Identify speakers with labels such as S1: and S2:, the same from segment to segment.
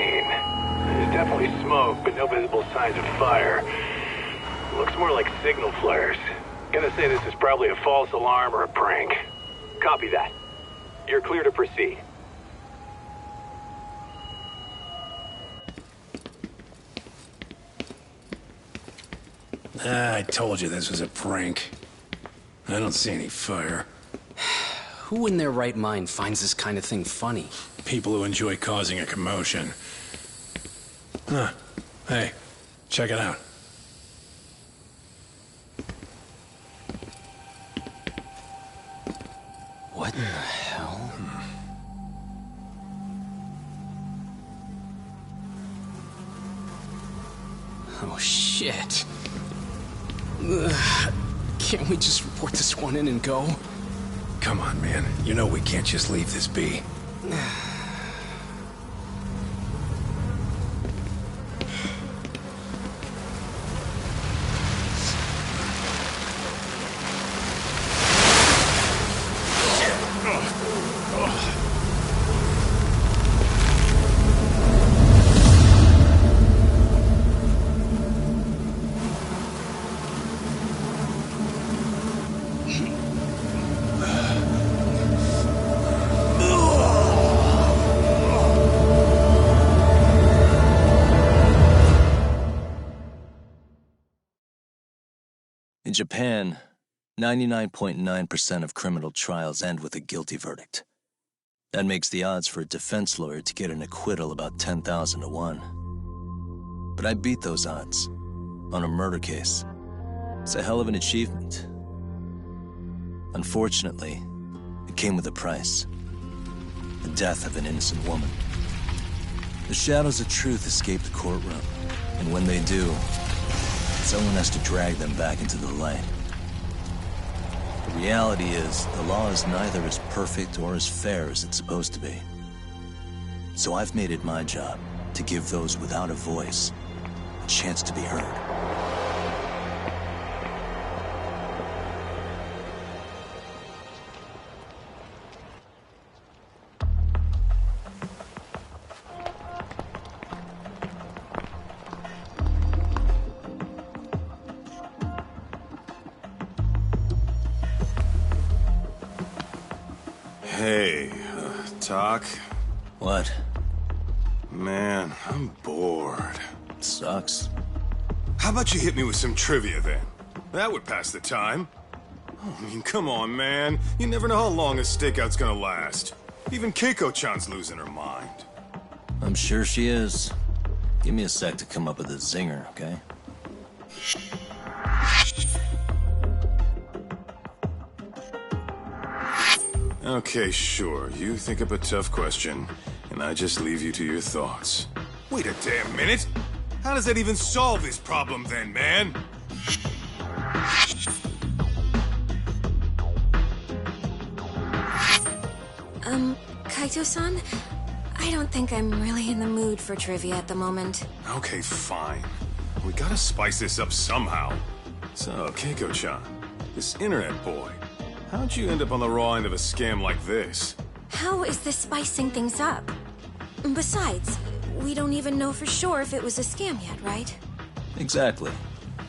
S1: scene. There's definitely smoke, but no visible signs of fire. Looks more like signal flares. Gonna say this is probably a false alarm or a prank. Copy that. You're clear to proceed.
S2: I told you this was a prank. I don't see any fire.
S3: Who in their right mind finds this kind of thing funny?
S2: People who enjoy causing a commotion. Huh. Hey, check it out.
S3: What the hell? Oh, shit. Ugh. Can't we just report this one in and go?
S2: Come on, man. You know we can't just leave this be.
S4: In Japan, 99.9% of criminal trials end with a guilty verdict. That makes the odds for a defense lawyer to get an acquittal about 10,000 to 1. But I beat those odds on a murder case. It's a hell of an achievement. Unfortunately, it came with a price. The death of an innocent woman. The shadows of truth escape the courtroom, and when they do, someone has to drag them back into the light. The reality is, the law is neither as perfect or as fair as it's supposed to be. So I've made it my job to give those without a voice a chance to be heard.
S5: Hey, Doc?
S4: What?
S5: Man, I'm bored.
S4: Sucks.
S5: How about you hit me with some trivia then? That would pass the time. Oh, I mean, come on, man. You never know how long a stakeout's gonna last. Even Keiko-chan's losing her mind.
S4: I'm sure she is. Give me a sec to come up with a zinger, okay?
S5: Okay, sure. You think up a tough question, and I just leave you to your thoughts. Wait a damn minute! How does that even solve this problem then, man?
S6: Kaito-san? I don't think I'm really in the mood for trivia at the moment.
S5: Okay, fine. We gotta spice this up somehow. So, Keiko-chan, this internet boy, how'd you end up on the raw end of a scam like this?
S6: How is this spicing things up? Besides, we don't even know for sure if it was a scam yet, right?
S4: Exactly.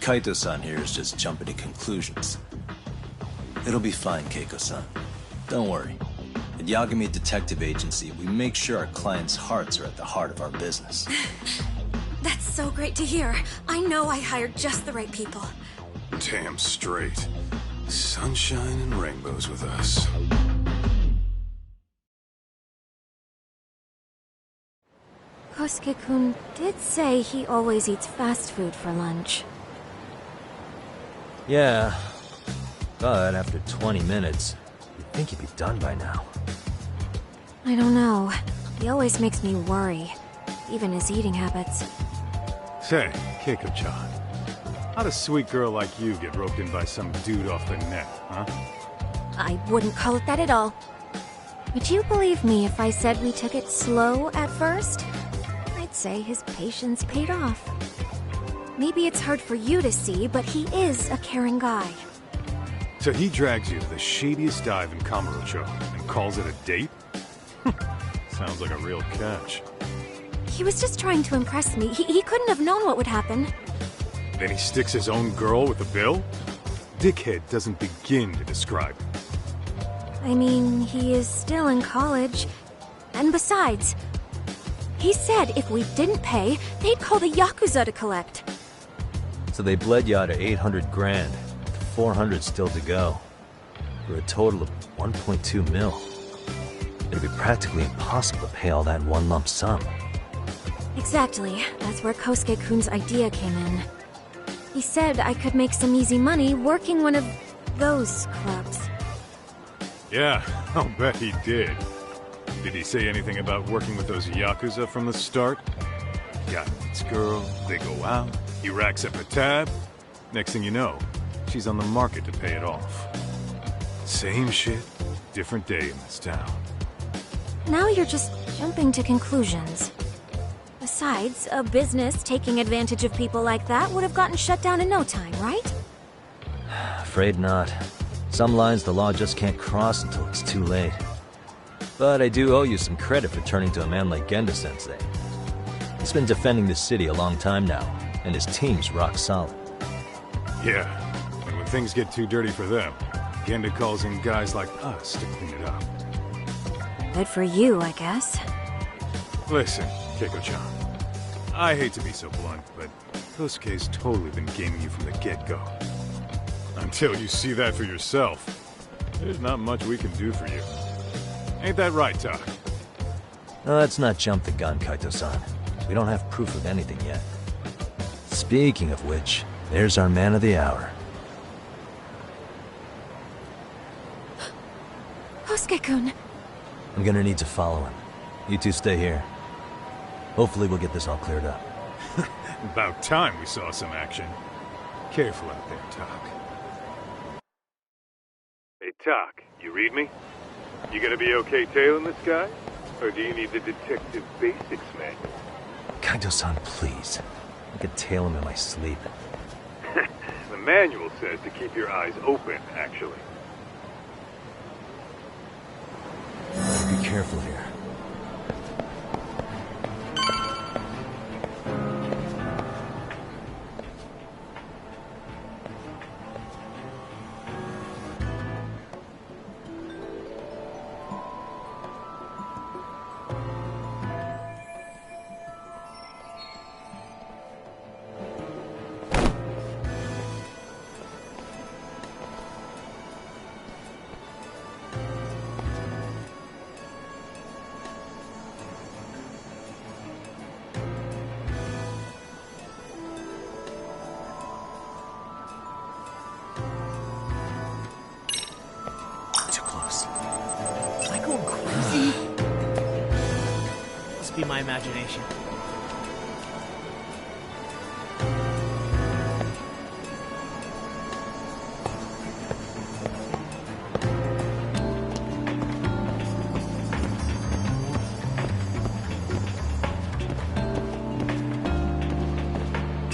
S4: Kaito-san here is just jumping to conclusions. It'll be fine, Keiko-san. Don't worry. At Yagami Detective Agency, we make sure our clients' hearts are at the heart of our business.
S6: That's so great to hear. I know I hired just the right people.
S5: Damn straight. Sunshine and rainbows with us.
S6: Kosuke-kun did say he always eats fast food for lunch.
S7: Yeah, but after 20 minutes, you'd think he'd be done by now.
S6: I don't know. He always makes me worry. Even his eating habits.
S8: Say, Keiko-chan, how'd a sweet girl like you get roped in by some dude off the net, huh?
S6: I wouldn't call it that at all. Would you believe me if I said we took it slow at first? I'd say his patience paid off. Maybe it's hard for you to see, but he is a caring guy.
S8: So he drags you to the shadiest dive in Kamurocho and calls it a date? Sounds like a real catch.
S6: He was just trying to impress me. He couldn't have known what would happen.
S8: Then he sticks his own girl with the bill? Dickhead doesn't begin to describe it.
S6: I mean, he is still in college. And besides, he said if we didn't pay, they'd call the Yakuza to collect.
S7: So they bled you out of 800 grand, with 400 still to go, for a total of 1.2 mil. It'd be practically impossible to pay all that in one lump sum.
S6: Exactly. That's where Kosuke-kun's idea came in. He said I could make some easy money working one of those clubs.
S8: Yeah, I'll bet he did. Did he say anything about working with those Yakuza from the start? Guy meets girl, they go out, he racks up a tab. Next thing you know, she's on the market to pay it off. Same shit, different day in this town.
S6: Now you're just jumping to conclusions. Besides, a business taking advantage of people like that would have gotten shut down in no time, right?
S7: Afraid not. Some lines the law just can't cross until it's too late. But I do owe you some credit for turning to a man like Genda-sensei. He's been defending this city a long time now, and his team's rock solid.
S8: Yeah, and when things get too dirty for them, Genda calls in guys like us to clean it up.
S6: Good for you, I guess.
S8: Listen, Keiko-chan, I hate to be so blunt, but Kosuke's totally been gaming you from the get-go. Until you see that for yourself, there's not much we can do for you. Ain't that right, Tak?
S7: No, let's not jump the gun, Kaito-san. We don't have proof of anything yet. Speaking of which, there's our man of the hour.
S6: Kosuke-kun.
S7: I'm gonna need to follow him. You two stay here. Hopefully we'll get this all cleared up.
S8: About time we saw some action. Careful out there, Tak. Hey, Tak, you read me? You gonna be okay tailing this guy? Or do you need the detective basics manual?
S7: Kaito-san, please. I could tail him in my sleep.
S8: The manual says to keep your eyes open, actually.
S7: Be careful here.
S9: Be my imagination.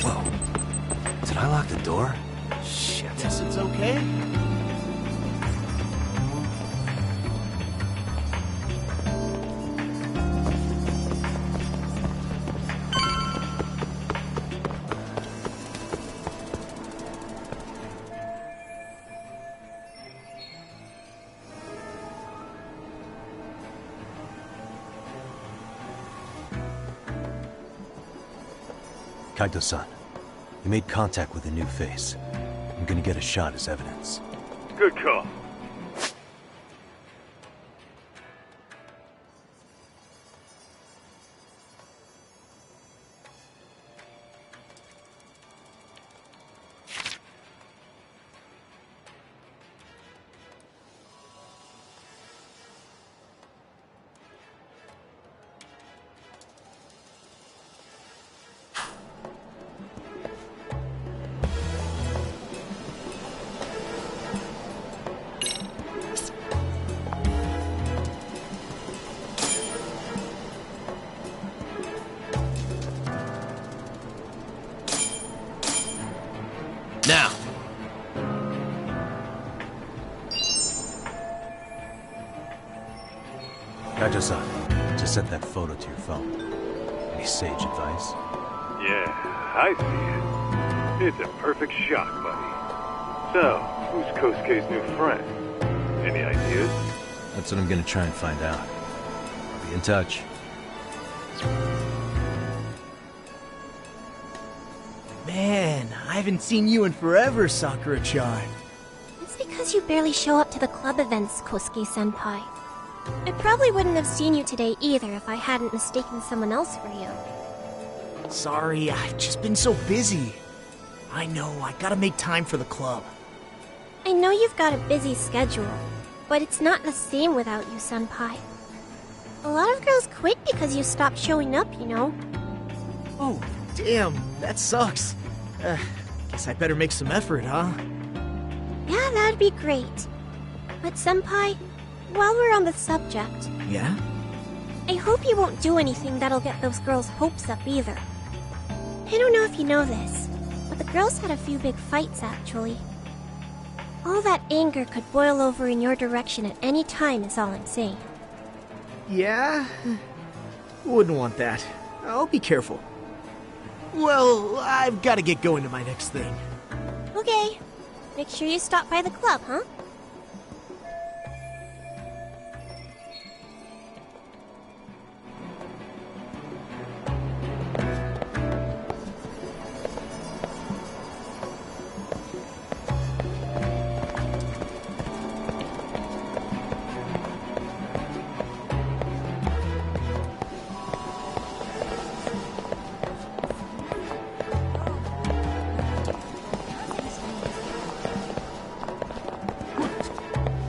S7: Whoa. Did I lock the door?
S9: Shit. Guess it's okay.
S7: Kaito-san, you made contact with a new face. I'm gonna get a shot as evidence.
S8: Good call.
S3: Now!
S7: Kaito-san, just set that photo to your phone. Any sage advice?
S8: Yeah, I see it. It's a perfect shock, buddy. So, who's Kosuke's new friend? Any ideas?
S7: That's what I'm gonna try and find out. I'll be in touch.
S9: Man, I haven't seen you in forever, Sakura-chan.
S6: It's because you barely show up to the club events, Kosuke-senpai. I probably wouldn't have seen you today either if I hadn't mistaken someone else for you.
S9: Sorry, I've just been so busy. I know, I gotta make time for the club.
S6: I know you've got a busy schedule, but it's not the same without you, senpai. A lot of girls quit because you stopped showing up, you know.
S9: Oh, damn, that sucks. Guess I better make some effort, huh?
S6: Yeah, that'd be great. But senpai, while we're on the subject,
S9: Yeah?
S6: I hope you won't do anything that'll get those girls' hopes up either. I don't know if you know this, but the girls had a few big fights actually. All that anger could boil over in your direction at any time is all I'm saying.
S9: Yeah? Wouldn't want that. I'll be careful. Well, I've gotta get going to my next thing.
S6: Okay. Make sure you stop by the club, huh?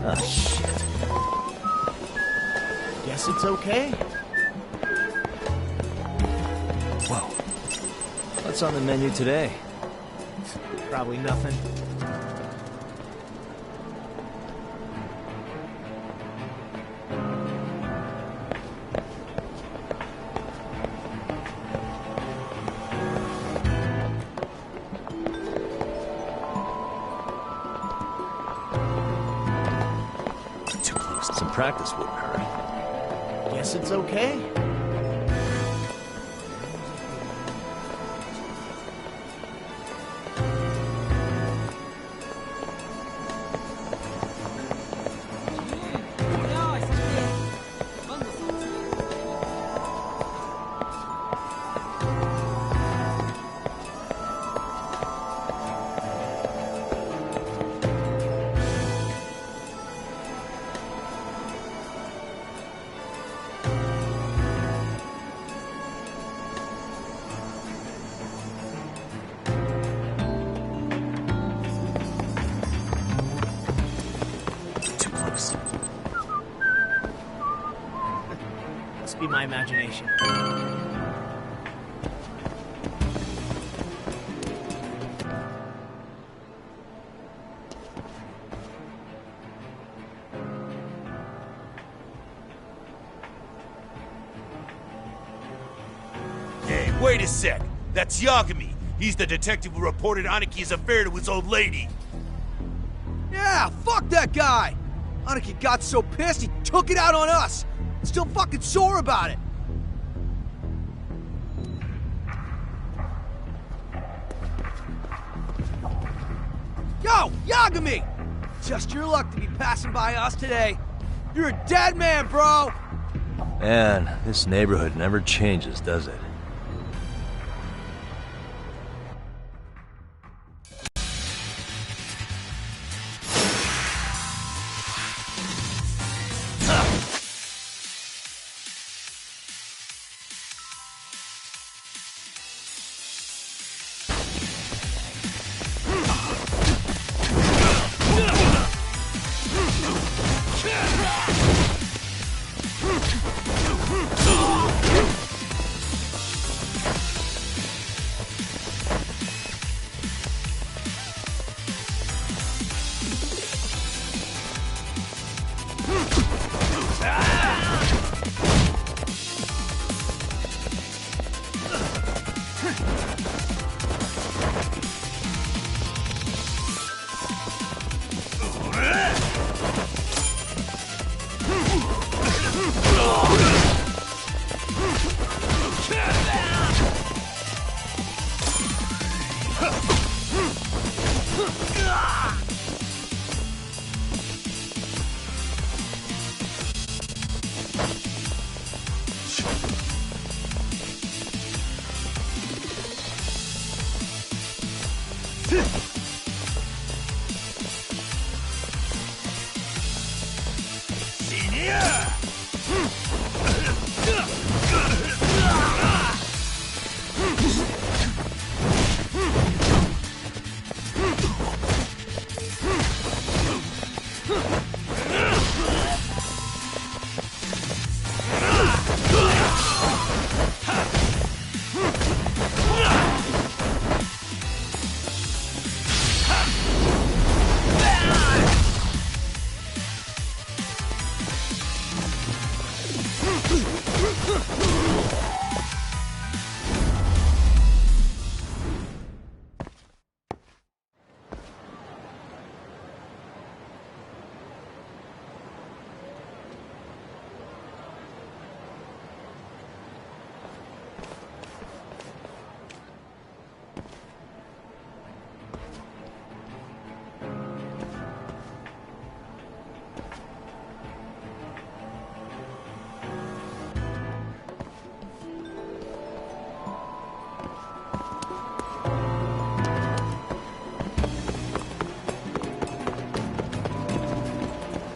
S7: Ah, shit.
S9: Guess it's okay.
S7: Whoa. What's on the menu today?
S9: Probably nothing.
S7: Too close. Some practice wouldn't hurt.
S9: Guess it's okay.
S7: Too close.
S9: Must be my imagination.
S10: Hey, wait a sec. That's Yagami. He's the detective who reported Anaki's affair to his old lady.
S11: Yeah, fuck that guy! Aniki got so pissed he took it out on us! Still fucking sore about it! Yo, Yagami! Just your luck to be passing by us today. You're a dead man, bro!
S7: Man, this neighborhood never changes, does it?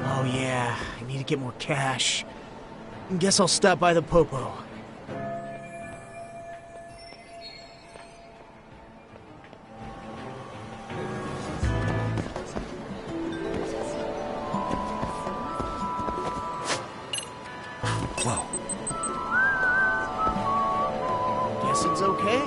S9: Oh yeah, I need to get more cash. Guess I'll stop by the Popo.
S4: Whoa.
S9: Guess it's okay?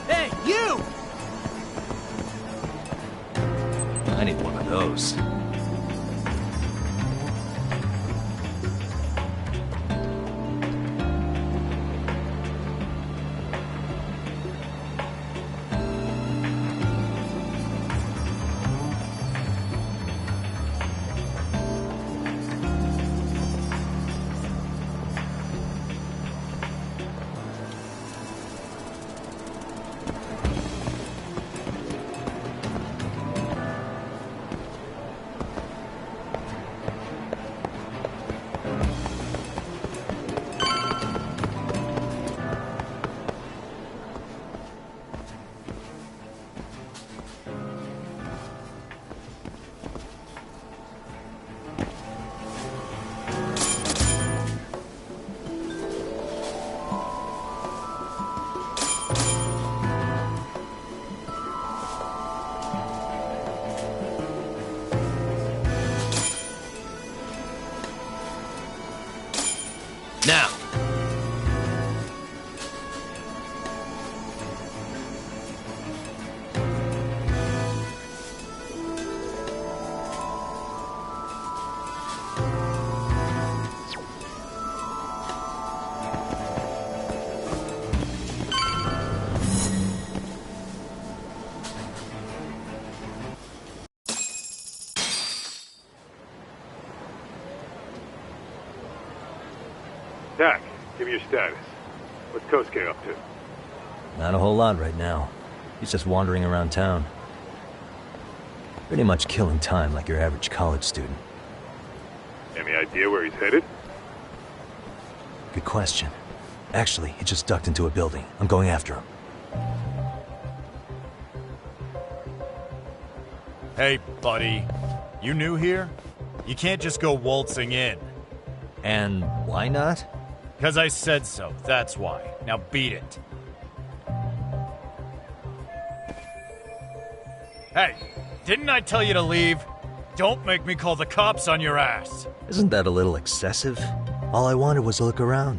S11: Hey, you!
S7: I need one of those.
S10: Now!
S8: Dak, give me your status. What's Kosuke up to?
S7: Not a whole lot right now. He's just wandering around town. Pretty much killing time like your average college student.
S8: Any idea where he's headed?
S7: Good question. Actually, he just ducked into a building. I'm going after him.
S12: Hey, buddy. You new here? You can't just go waltzing in.
S7: And why not?
S12: 'Cause I said so, that's why. Now beat it. Hey, didn't I tell you to leave? Don't make me call the cops on your ass.
S7: Isn't that a little excessive? All I wanted was to look around.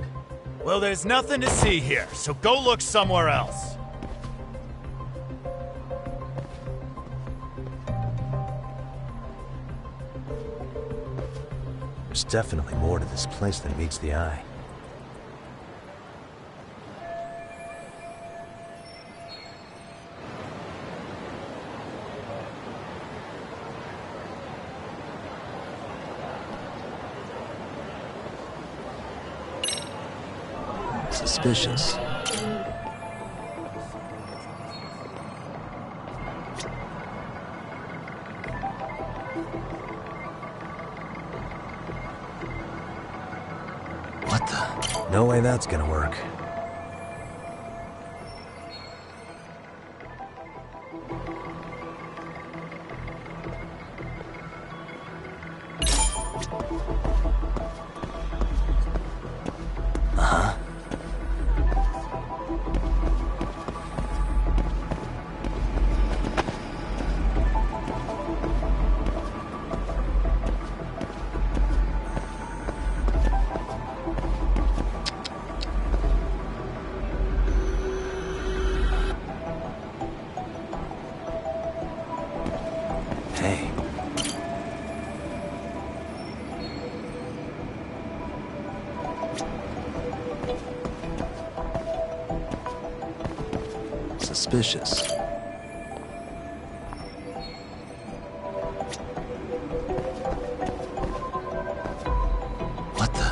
S12: Well, there's nothing to see here, so go look somewhere else.
S7: There's definitely more to this place than meets the eye. Suspicious. the? No way that's gonna work. Hey. Suspicious. What the?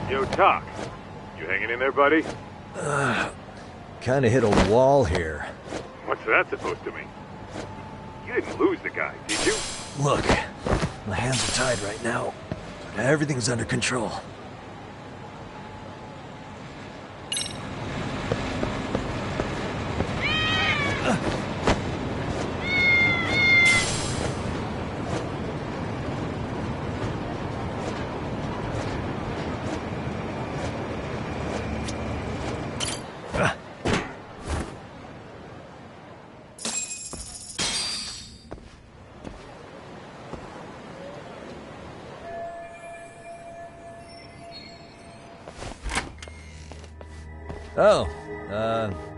S8: Yo, Doc. You hanging in there, buddy?
S7: Kinda hit a wall here.
S8: What's that supposed to mean? You didn't lose the guy, did you?
S7: Look, my hands are tied right now, but everything's under control. Oh,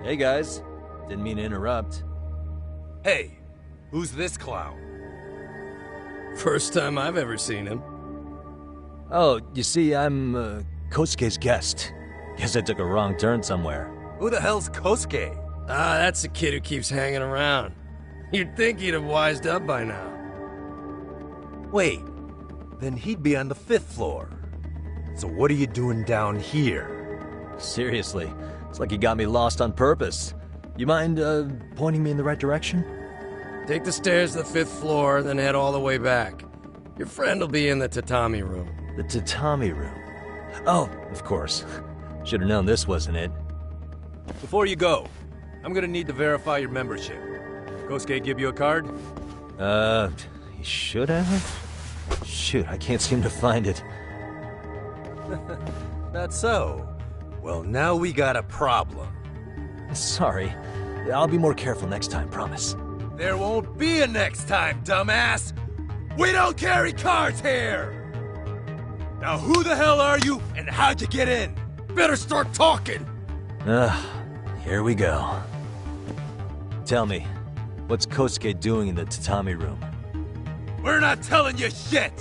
S7: hey guys. Didn't mean to interrupt.
S10: Hey, who's this clown?
S13: First time I've ever seen him.
S7: Oh, you see, I'm, Kosuke's guest. Guess I took a wrong turn somewhere.
S10: Who the hell's Kosuke?
S13: Ah, that's the kid who keeps hanging around. You'd think he'd have wised up by now.
S10: Wait, then he'd be on the 5th floor. So what are you doing down here?
S7: Seriously, it's like you got me lost on purpose. You mind, pointing me in the right direction?
S13: Take the stairs to the 5th floor, then head all the way back. Your friend will be in the tatami room.
S7: The tatami room? Oh, of course. Should've known this wasn't it.
S10: Before you go, I'm gonna need to verify your membership. Kosuke give you a card?
S7: He should have? Shoot, I can't seem to find it.
S10: That's so. Well, now we got a problem.
S7: Sorry. I'll be more careful next time, promise.
S10: There won't be a next time, dumbass! We don't carry cards here! Now who the hell are you, and how'd you get in? Better start talking!
S7: Here we go. Tell me, what's Kosuke doing in the tatami room?
S10: We're not telling you shit!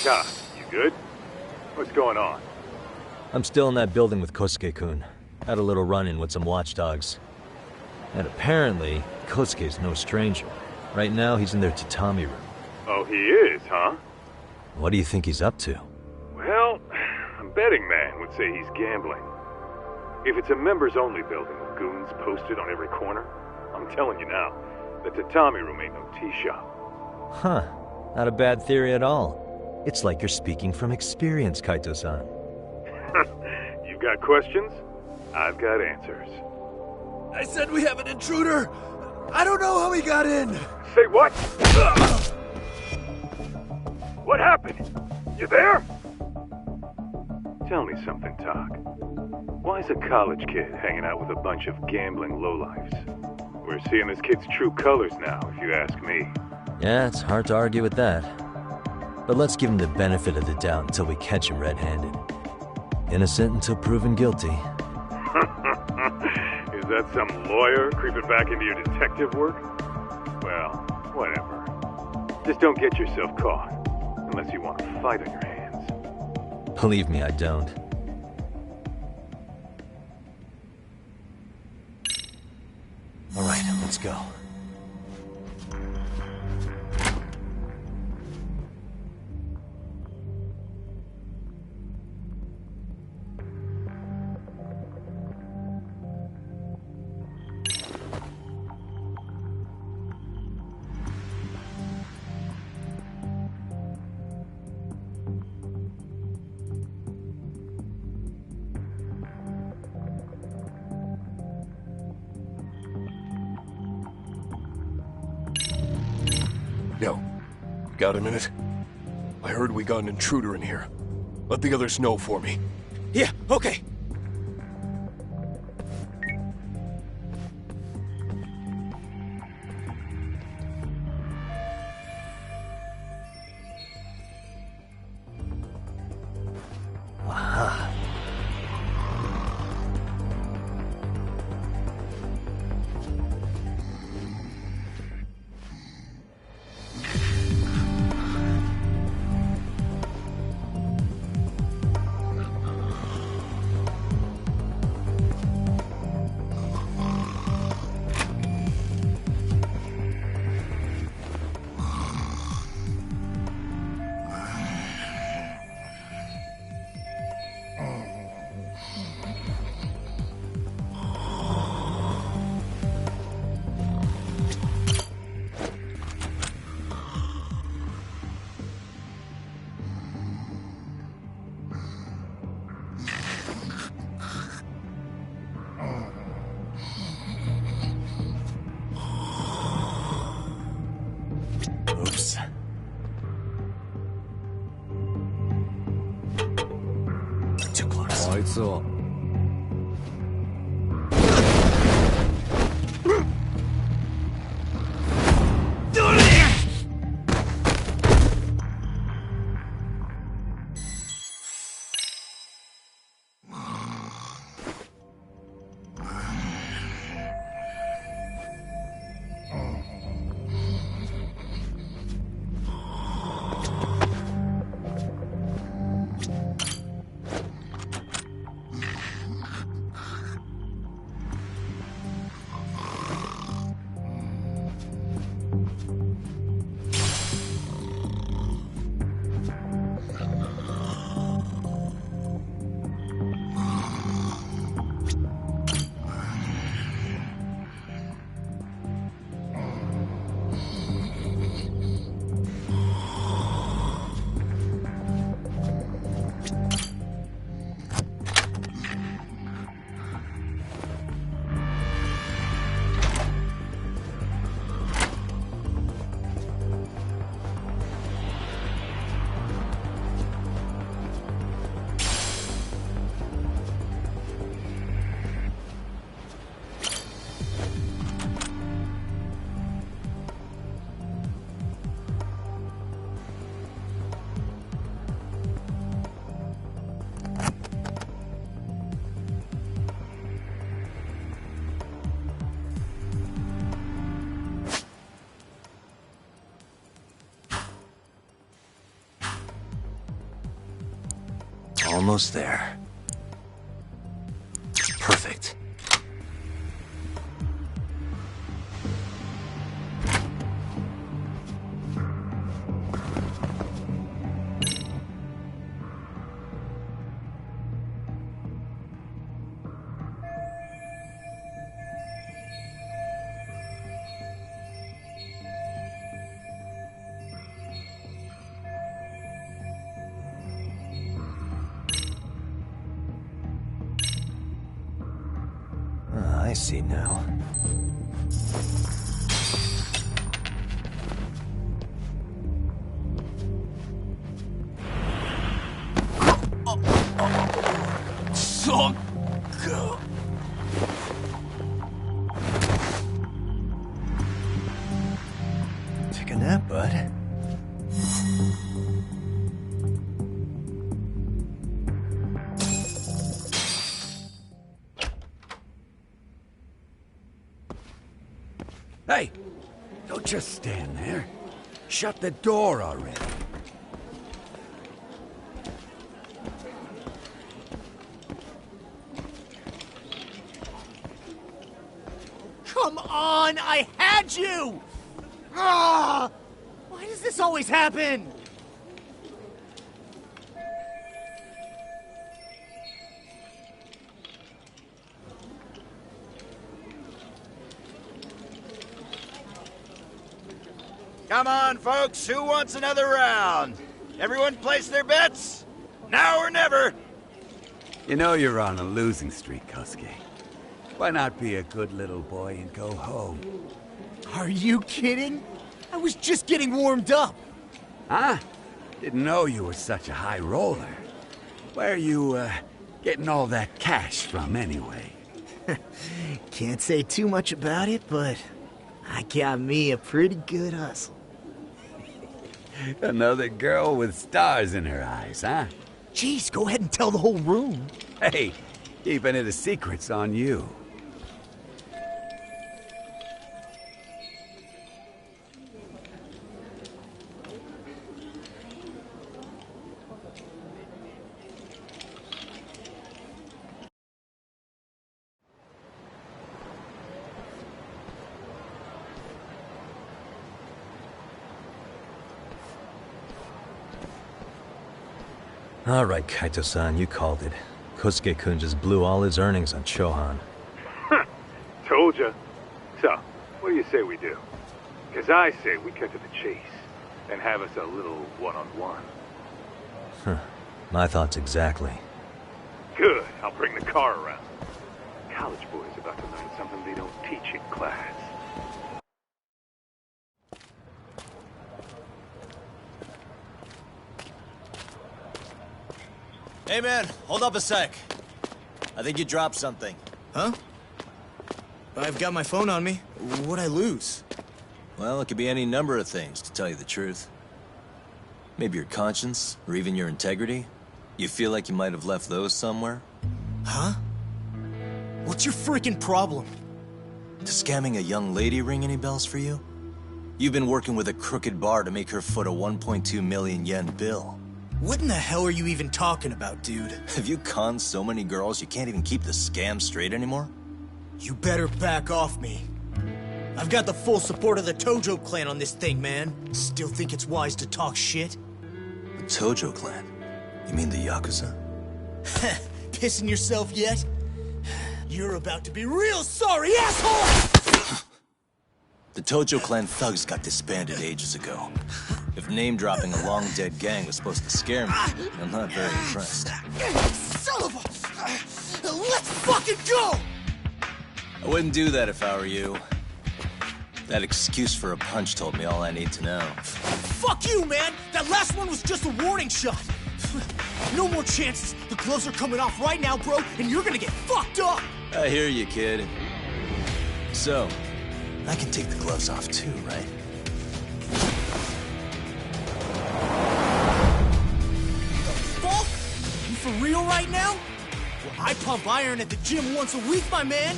S8: Doc, you good? What's going on?
S7: I'm still in that building with Kosuke-kun. Had a little run-in with some watchdogs. And apparently, Kosuke's no stranger. Right now, he's in their tatami room.
S8: Oh, he is, huh?
S7: What do you think he's up to?
S8: Well, a betting man would say he's gambling. If it's a members-only building with goons posted on every corner, I'm telling you now, the tatami room ain't no tea shop.
S7: Huh. Not a bad theory at all. It's like you're speaking from experience, Kaito-san.
S8: You've got questions? I've got answers.
S10: I said we have an intruder! I don't know how he got in!
S8: Say what? What happened? You there? Tell me something, Talk. Why is a college kid hanging out with a bunch of gambling lowlifes? We're seeing this kid's true colors now, if you ask me.
S7: Yeah, it's hard to argue with that. But let's give him the benefit of the doubt until we catch him red-handed. Innocent until proven guilty.
S8: Is that some lawyer creeping back into your detective work? Well, whatever. Just don't get yourself caught. Unless you want a fight on your hands.
S7: Believe me, I don't. All right, let's go.
S14: Yo, got a minute? I heard we got an intruder in here. Let the others know for me.
S11: Yeah, okay.
S7: Aha. Oops. Too close.
S14: あいつは
S8: Hey,
S7: Almost there. Perfect. I see now.
S10: Son.
S7: Take a nap, bud.
S10: Hey, don't just stand there. Shut the door already.
S9: Come on, I had you! Ah! Why does this always happen?
S15: Come on, folks. Who wants another round? Everyone place their bets? Now or never.
S16: You know you're on a losing streak, Kosuke. Why not be a good little boy and go home?
S9: Are you kidding? I was just getting warmed up.
S16: Huh? Didn't know you were such a high roller. Where are you, getting all that cash from, anyway?
S9: Can't say too much about it, but I got me a pretty good hustle.
S16: Another girl with stars in her eyes, huh?
S9: Jeez, go ahead and tell the whole room.
S16: Hey, keeping it a secret's on you.
S7: All right, Kaito-san, you called it. Kosuke-kun just blew all his earnings on Chohan.
S8: Told ya. So, what do you say we do? Because I say we cut to the chase and have us a little one-on-one.
S7: Huh. My thoughts exactly.
S8: Good. I'll bring the car around. College boys about to learn something they don't teach in class.
S4: Hey man, hold up a sec. I think you dropped something.
S9: Huh? I've got my phone on me. What'd I lose?
S4: Well, it could be any number of things, to tell you the truth. Maybe your conscience, or even your integrity. You feel like you might have left those somewhere?
S9: Huh? What's your freaking problem?
S4: Does scamming a young lady ring any bells for you? You've been working with a crooked bar to make her foot a 1.2 million yen bill.
S9: What in the hell are you even talking about, dude?
S4: Have you conned so many girls you can't even keep the scam straight anymore?
S9: You better back off me. I've got the full support of the Tojo clan on this thing, man. Still think it's wise to talk shit?
S4: The Tojo clan? You mean the Yakuza?
S9: Pissing yourself yet? You're about to be real sorry, asshole!
S4: The Tojo clan thugs got disbanded ages ago. If name-dropping a long-dead gang was supposed to scare me, I'm not very impressed.
S9: Son of a... Let's fucking go!
S4: I wouldn't do that if I were you. That excuse for a punch told me all I need to know.
S9: Fuck you, man! That last one was just a warning shot! No more chances! The gloves are coming off right now, bro, and you're gonna get fucked up!
S4: I hear you, kid. So, I can take the gloves off too, right?
S9: Fuck? You for real right now? Well, I pump iron at the gym once a week, my man.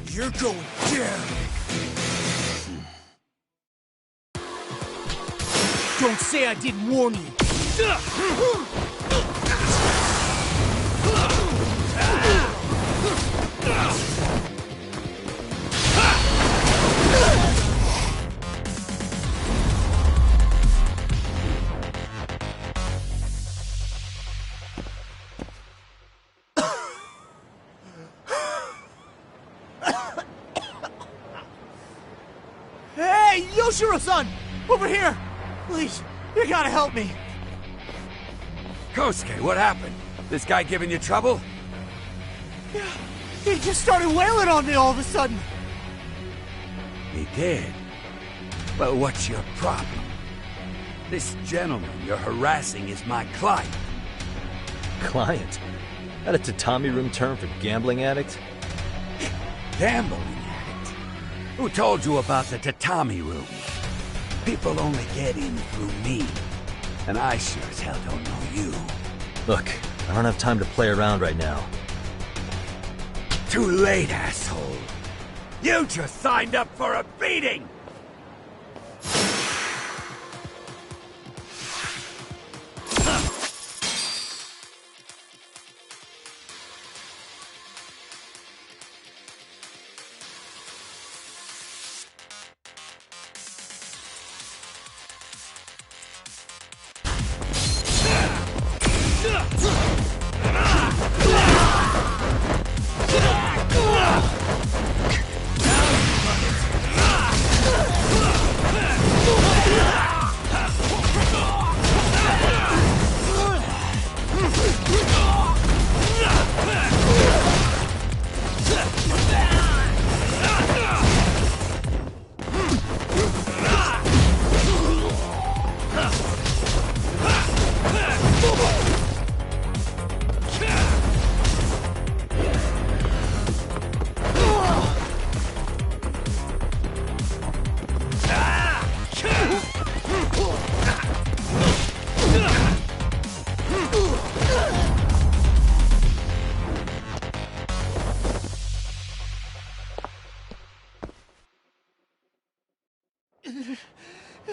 S9: You're going down. Don't say I didn't warn you. Hey, Yoshiro-san! Over here! Please, you gotta help me.
S16: Kosuke, what happened? This guy giving you trouble?
S9: Yeah, he just started wailing on me all of a sudden.
S16: He did? But what's your problem? This gentleman you're harassing is my client.
S7: Client? That a tatami room term for gambling addict?
S16: Gambling addict? Who told you about the tatami room? People only get in through me. And I sure as hell don't know you.
S7: Look, I don't have time to play around right now.
S16: Too late, asshole. You just signed up for a beating!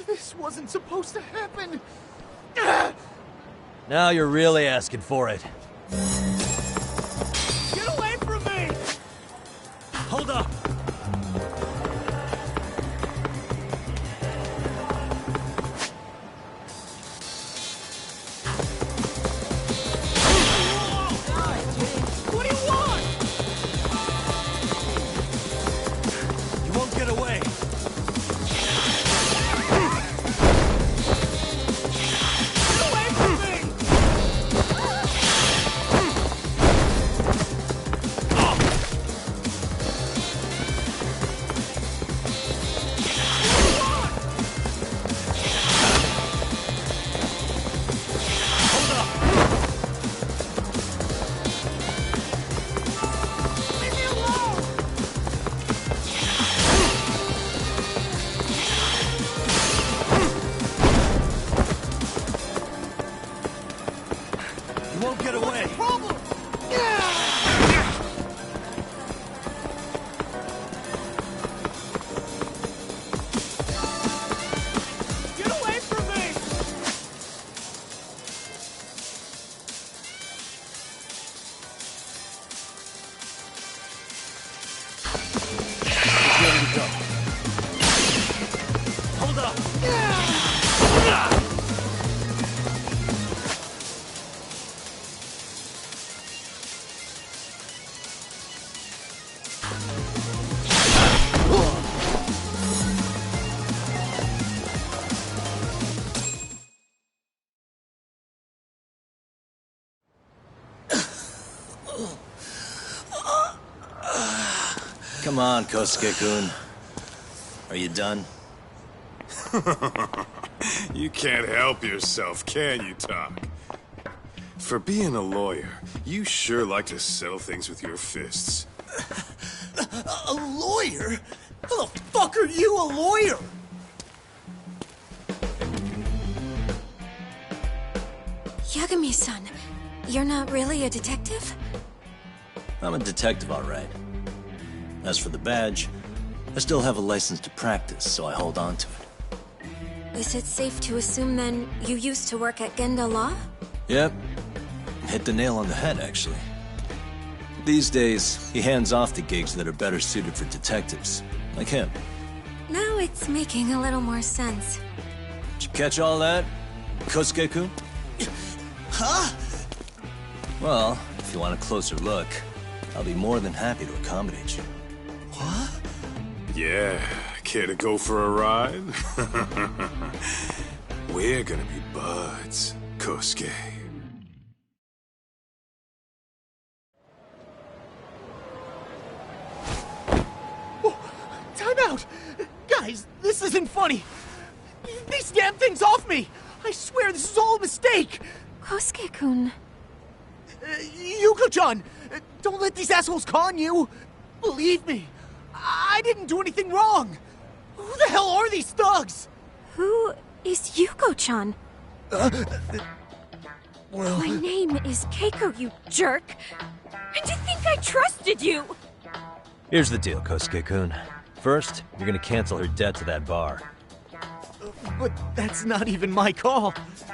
S9: This wasn't supposed to happen.
S7: Now you're really asking for it.
S9: Get away from me!
S7: Hold up!
S9: What do you want?
S7: You won't get away. You won't get away.
S9: Problem! Get away from me!
S7: Ready to go. Hold up!
S4: Come on, Kosuke-kun. Are you done?
S5: You can't help yourself, can you, Talk? For being a lawyer, you sure like to settle things with your fists.
S9: A lawyer? How the fuck are you a lawyer?
S6: Yagami-san, you're not really a detective?
S4: I'm a detective, all right. As for the badge, I still have a license to practice, so I hold on to it.
S6: Is it safe to assume then you used to work at Genda Law?
S4: Yep. Hit the nail on the head, actually. These days, he hands off the gigs that are better suited for detectives, like him.
S6: Now it's making a little more sense.
S4: Did you catch all that, Kosuke-kun?
S9: Huh?
S4: Well, if you want a closer look, I'll be more than happy to accommodate you.
S9: What?
S5: Yeah, care to go for a ride? We're gonna be buds, Kosuke.
S9: Time out! Guys, this isn't funny! These damn things off me! I swear this is all a mistake!
S6: Kosuke-kun.
S9: Yuko-chan! Don't let these assholes con you! Believe me, I didn't do anything wrong! Who the hell are these thugs?
S6: Who is Yuko-chan?
S9: Well...
S6: My name is Keiko, you jerk! And to think I trusted you!
S7: Here's the deal, Kosuke-kun. First, you're gonna cancel her debt to that bar.
S9: But that's not even my call.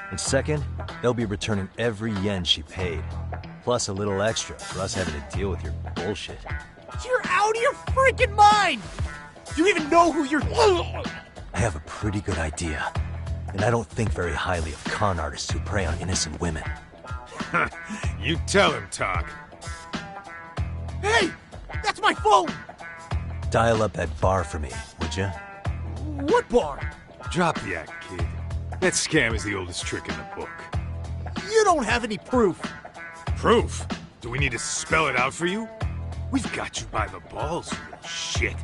S7: And second, they'll be returning every yen she paid. Plus a little extra for us having to deal with your bullshit.
S9: You're out of your freaking mind! You even know who you're...
S7: I have a pretty good idea. And I don't think very highly of con artists who prey on innocent women.
S8: You tell him, Talk.
S9: Hey! That's my phone!
S7: Dial up that bar for me, would ya?
S9: What bar?
S8: Drop the act, kid. That scam is the oldest trick in the book.
S9: You don't have any proof.
S8: Proof? Do we need to spell it out for you? We've got you by the balls, you little shit.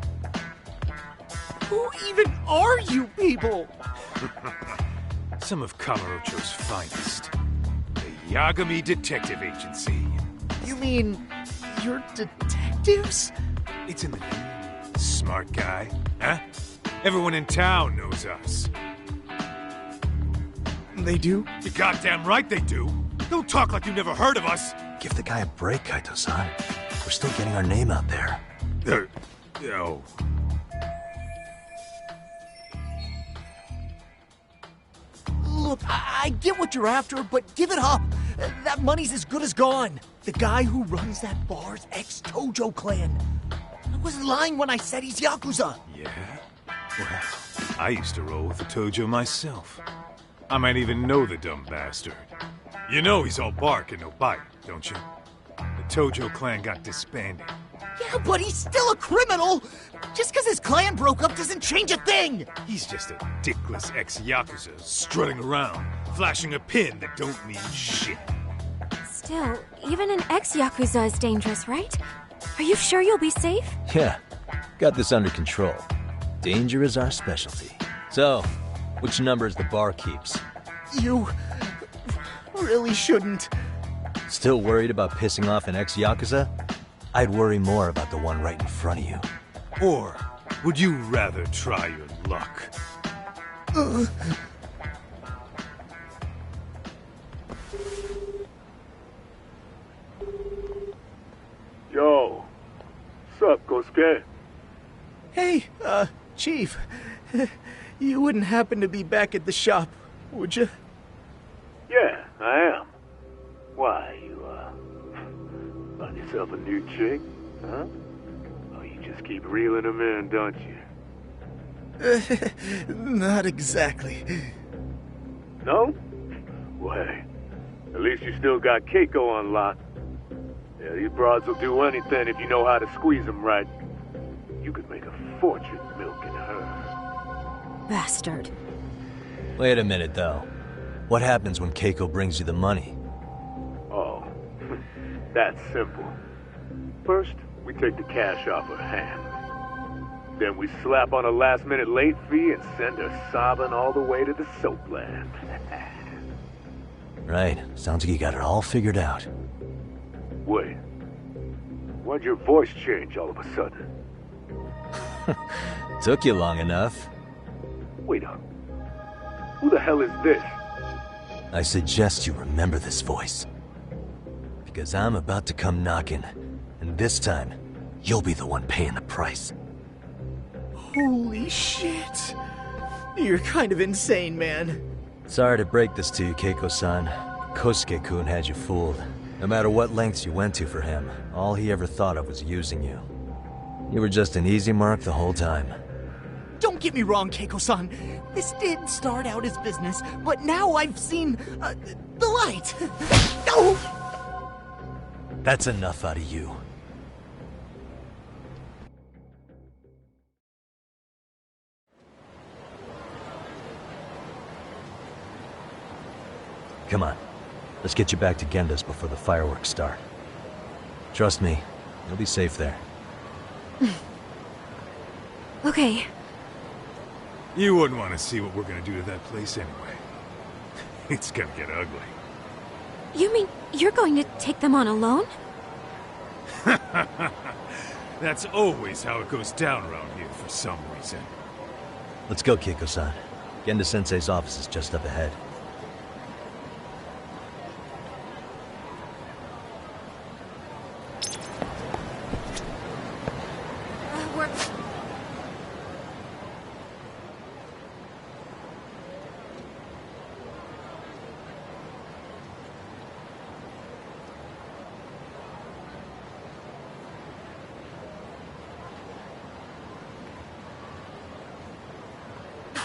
S9: Who even are you people?
S8: Some of Kamurocho's finest. The Yagami Detective Agency.
S9: You mean... you're detectives?
S8: It's in the name. Smart guy, huh? Everyone in town knows us.
S9: They do?
S8: You're goddamn right they do. Don't talk like you never heard of us.
S7: Give the guy a break, Kaito-san. We're still getting our name out there.
S8: Oh.
S9: Look, I get what you're after, but give it up. That money's as good as gone. The guy who runs that bar's ex-Tojo clan. I wasn't lying when I said he's Yakuza.
S8: Yeah? Well, I used to roll with the Tojo myself. I might even know the dumb bastard. You know he's all bark and no bite, don't you? The Tojo clan got disbanded.
S9: Yeah, but he's still a criminal! Just because his clan broke up doesn't change a thing!
S8: He's just a dickless ex-Yakuza strutting around, flashing a pin that don't mean shit.
S6: Still, even an ex-Yakuza is dangerous, right? Are you sure you'll be safe?
S7: Yeah, got this under control. Danger is our specialty. So, which numbers the bar keeps?
S9: You... really shouldn't.
S7: Still worried about pissing off an ex-Yakuza? I'd worry more about the one right in front of you.
S8: Or would you rather try your luck?
S17: Yo, what's up, Kosuke?
S9: Hey, Chief. You wouldn't happen to be back at the shop, would you?
S17: Yeah, I am. Why, you, find yourself a new chick, huh? Oh, you just keep reeling them in, don't you?
S9: Not exactly.
S17: No? Well, hey, at least you still got Keiko on lock. Yeah, these broads will do anything if you know how to squeeze them right. You could make a fortune milking her.
S6: Bastard.
S7: Wait a minute, though. What happens when Keiko brings you the money?
S17: Oh, that's simple. First, we take the cash off her hand. Then we slap on a last-minute late fee and send her sobbing all the way to the soapland.
S7: Right. Sounds like you got it all figured out.
S17: Wait. Why'd your voice change all of a sudden?
S7: Took you long enough.
S17: Wait up. Who the hell is this?
S7: I suggest you remember this voice. Because I'm about to come knocking, and this time, you'll be the one paying the price.
S9: Holy shit. You're kind of insane, man.
S7: Sorry to break this to you, Keiko-san. Kosuke-kun had you fooled. No matter what lengths you went to for him, all he ever thought of was using you. You were just an easy mark the whole time.
S9: Don't get me wrong, Keiko-san. This did start out as business, but now I've seen the light. Oh!
S7: That's enough out of you. Come on. Let's get you back to Genda's before the fireworks start. Trust me, you'll be safe there.
S6: Okay.
S8: You wouldn't want to see what we're gonna do to that place anyway. It's gonna get ugly.
S6: You mean you're going to take them on alone?
S8: That's always how it goes down around here for some reason.
S7: Let's go, Keiko-san. Genda-sensei's office is just up ahead.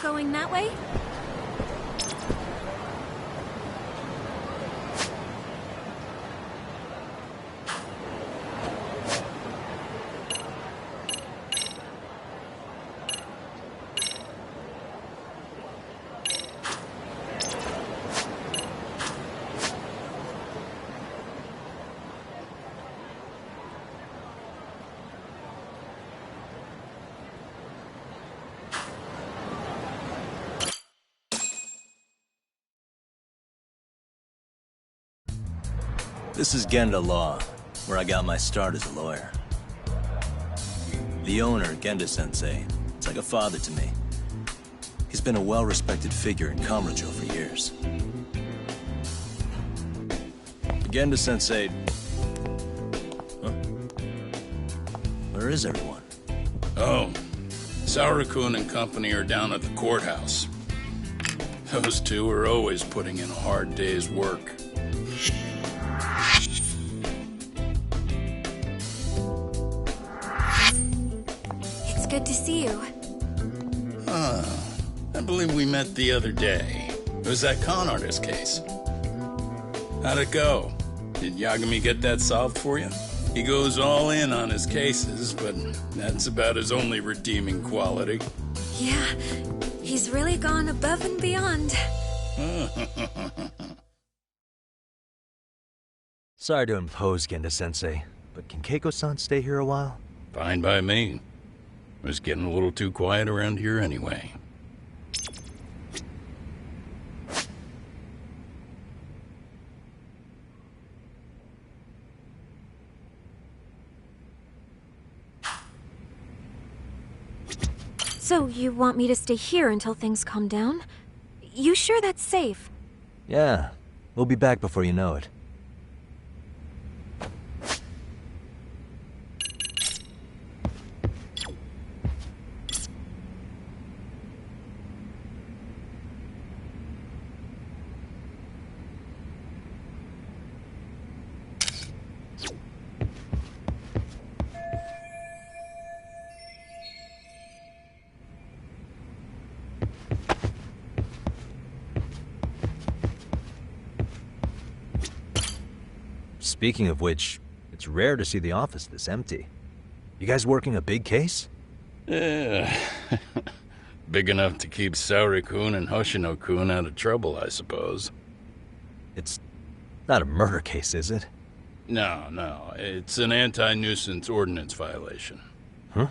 S6: Going that way?
S4: This is Genda Law, where I got my start as a lawyer. The owner, Genda-sensei, is like a father to me. He's been a well-respected figure in Kamurocho for years. Genda-sensei... Huh? Where is everyone?
S2: Oh, Saura-kun and company are down at the courthouse. Those two are always putting in a hard day's work.
S6: Good to see you.
S2: I believe we met the other day. It was that con artist case. How'd it go? Did Yagami get that solved for you? He goes all in on his cases, but that's about his only redeeming quality.
S6: Yeah, he's really gone above and beyond.
S7: Sorry to impose, Genda-sensei, but can Keiko-san stay here a while?
S2: Fine by me. It was getting a little too quiet around here anyway.
S6: So you want me to stay here until things calm down? You sure that's safe?
S7: Yeah, we'll be back before you know it. Speaking of which, it's rare to see the office this empty. You guys working a big case?
S2: Yeah. Big enough to keep Saori-kun and Hoshino-kun out of trouble, I suppose.
S7: It's not a murder case, is it?
S2: No. It's an anti-nuisance ordinance violation.
S7: Huh?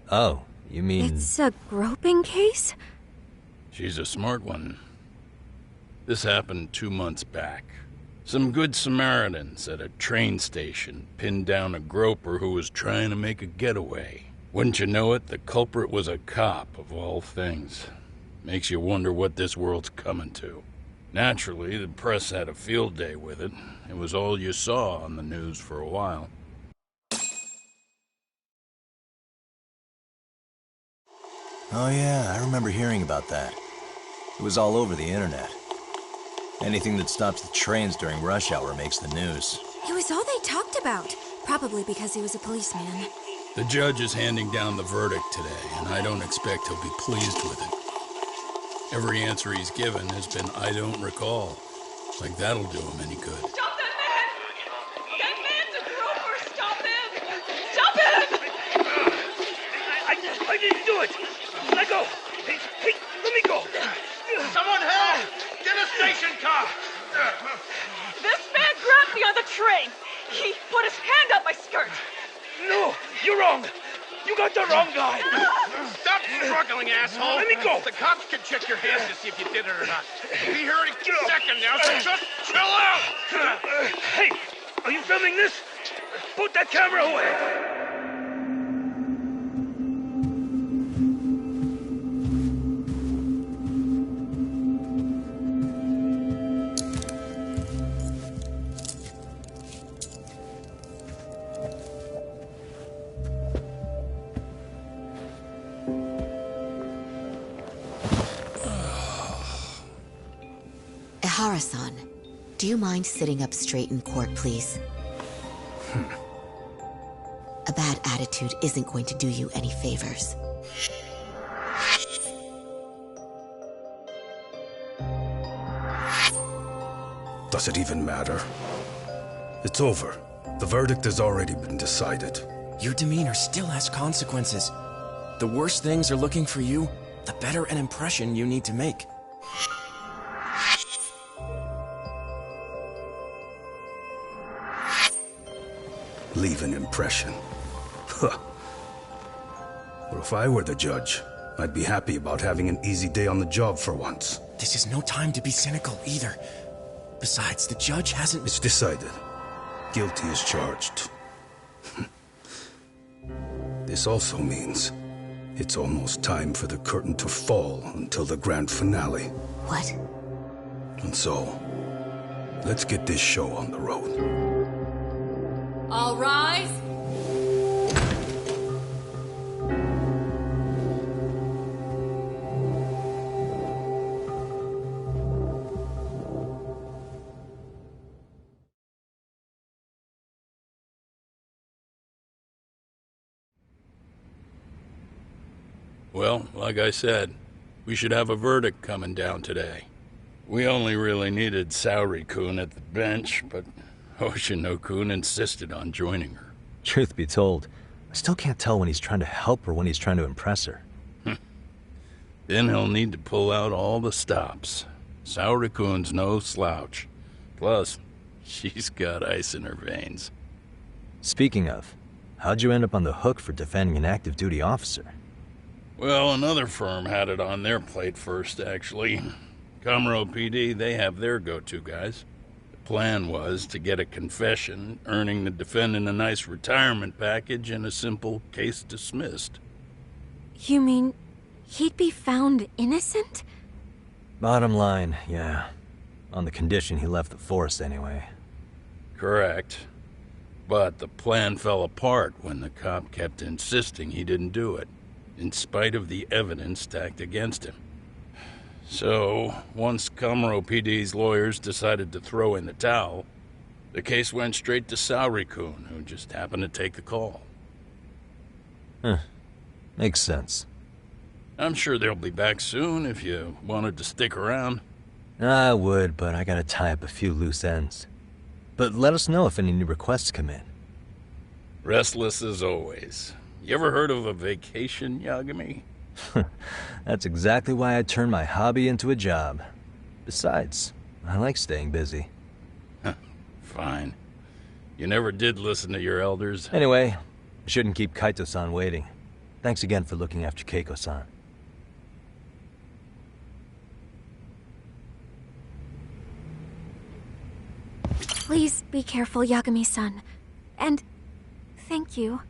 S7: Oh, you mean...
S6: It's a groping case?
S2: She's a smart one. This happened 2 months back. Some good Samaritans at a train station pinned down a groper who was trying to make a getaway. Wouldn't you know it, the culprit was a cop, of all things. Makes you wonder what this world's coming to. Naturally, the press had a field day with it. It was all you saw on the news for a while.
S4: Oh yeah, I remember hearing about that. It was all over the internet. Anything that stops the trains during rush hour makes the news.
S6: It was all they talked about. Probably because he was a policeman.
S2: The judge is handing down the verdict today, and I don't expect he'll be pleased with it. Every answer he's given has been, I don't recall. Like that'll do him any good.
S18: Stop that man! That man's a groper! Stop him! Stop him!
S19: I didn't do it! Let go! Hey, let me go!
S18: Someone help! Get a station car! This man grabbed me on the train! He put his hand up my skirt!
S19: No! You're wrong! You got the wrong guy!
S18: Stop struggling, asshole!
S19: Let me go!
S18: The cops can check your hands to see if you did it or not. We'll be here any second now, so just chill out!
S19: Hey! Are you filming this? Put that camera away!
S20: Ihara-san, do you mind sitting up straight in court, please? A bad attitude isn't going to do you any favors.
S21: Does it even matter? It's over. The verdict has already been decided.
S22: Your demeanor still has consequences. The worse things are looking for you, the better an impression you need to make.
S21: Leave an impression. Huh. Well, if I were the judge, I'd be happy about having an easy day on the job for once.
S22: This is no time to be cynical either. Besides, the judge hasn't...
S21: It's decided. Guilty is charged. This also means it's almost time for the curtain to fall until the grand finale.
S20: What?
S21: And so, let's get this show on the road.
S23: All rise.
S2: Well, like I said, we should have a verdict coming down today. We only really needed Saori-kun at the bench, but Hoshino-kun insisted on joining her.
S7: Truth be told, I still can't tell when he's trying to help or when he's trying to impress her.
S2: Then he'll need to pull out all the stops. Saori-kun's no slouch. Plus, she's got ice in her veins.
S7: Speaking of, how'd you end up on the hook for defending an active duty officer?
S2: Well, another firm had it on their plate first, actually. Kamuro PD, they have their go-to guys. Plan was to get a confession, earning the defendant a nice retirement package and a simple case dismissed.
S6: You mean he'd be found innocent?
S7: Bottom line, yeah. On the condition he left the force anyway.
S2: Correct. But the plan fell apart when the cop kept insisting he didn't do it, in spite of the evidence stacked against him. So, once Kamuro PD's lawyers decided to throw in the towel, the case went straight to Saori-kun, who just happened to take the call.
S7: Huh. Makes sense.
S2: I'm sure they'll be back soon if you wanted to stick around.
S7: I would, but I gotta tie up a few loose ends. But let us know if any new requests come in.
S2: Restless as always. You ever heard of a vacation, Yagami?
S7: That's exactly why I turned my hobby into a job. Besides, I like staying busy.
S2: Fine. You never did listen to your elders.
S7: Anyway, I shouldn't keep Kaito-san waiting. Thanks again for looking after Keiko-san.
S6: Please be careful, Yagami-san. And thank you.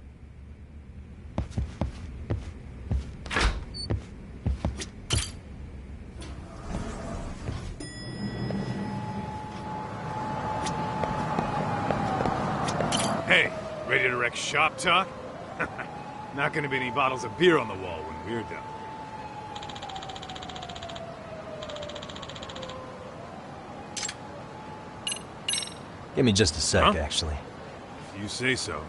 S8: Hey, ready to wreck shop talk? Not gonna be any bottles of beer on the wall when we're done.
S7: Give me just a sec, actually.
S8: If you say so.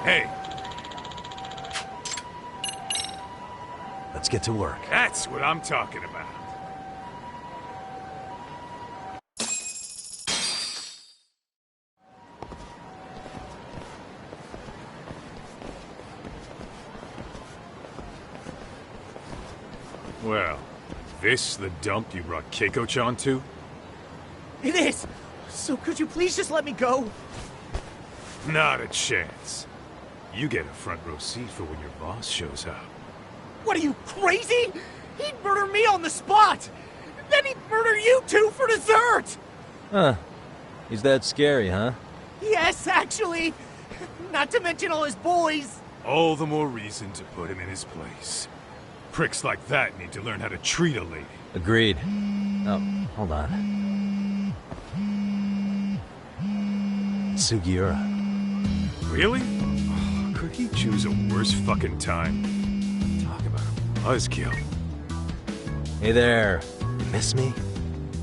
S8: Hey!
S7: Let's get to work.
S8: That's what I'm talking about. Well, this the dump you brought Keiko-chan to?
S9: It is! So could you please just let me go?
S8: Not a chance. You get a front row seat for when your boss shows up.
S9: What are you, crazy? He'd murder me on the spot! Then he'd murder you two for dessert!
S7: Huh. He's that scary, huh?
S9: Yes, actually. Not to mention all his boys.
S8: All the more reason to put him in his place. Pricks like that need to learn how to treat a lady.
S7: Agreed. Oh, hold on. Sugiura.
S8: Really? Oh, could he choose a worse fucking time? Talk about a buzzkill.
S7: Hey there. You miss me?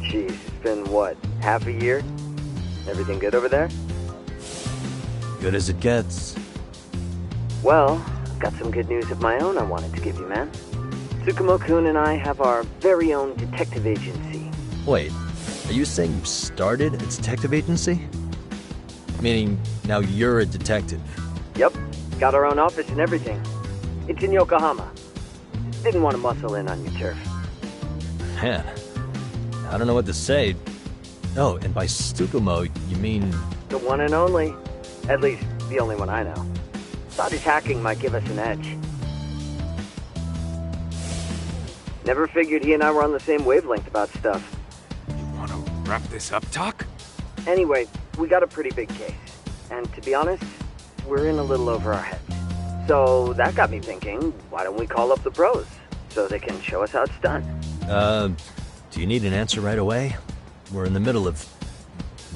S1: Jeez, it's been what, half a year? Everything good over there?
S7: Good as it gets.
S1: Well, I've got some good news of my own I wanted to give you, man. Tsukumo-kun and I have our very own detective agency.
S7: Wait, are you saying you started a detective agency? Meaning, now you're a detective?
S1: Yep, got our own office and everything. It's in Yokohama. Didn't want to muscle in on your turf.
S7: Man, I don't know what to say. Oh, and by Tsukumo, you mean...
S1: The one and only. At least, the only one I know. Thought his hacking might give us an edge. Never figured he and I were on the same wavelength about stuff.
S8: You want to wrap this up, Doc?
S1: Anyway, we got a pretty big case. And to be honest, we're in a little over our heads. So that got me thinking, why don't we call up the pros? So they can show us how it's done.
S7: Do you need an answer right away? We're in the middle of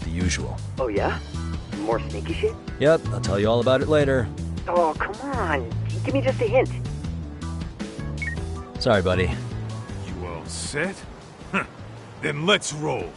S7: the usual.
S1: Oh yeah? More sneaky shit?
S7: Yep, I'll tell you all about it later.
S1: Oh, come on. Give me just a hint.
S7: Sorry, buddy.
S8: You all set? Then let's roll.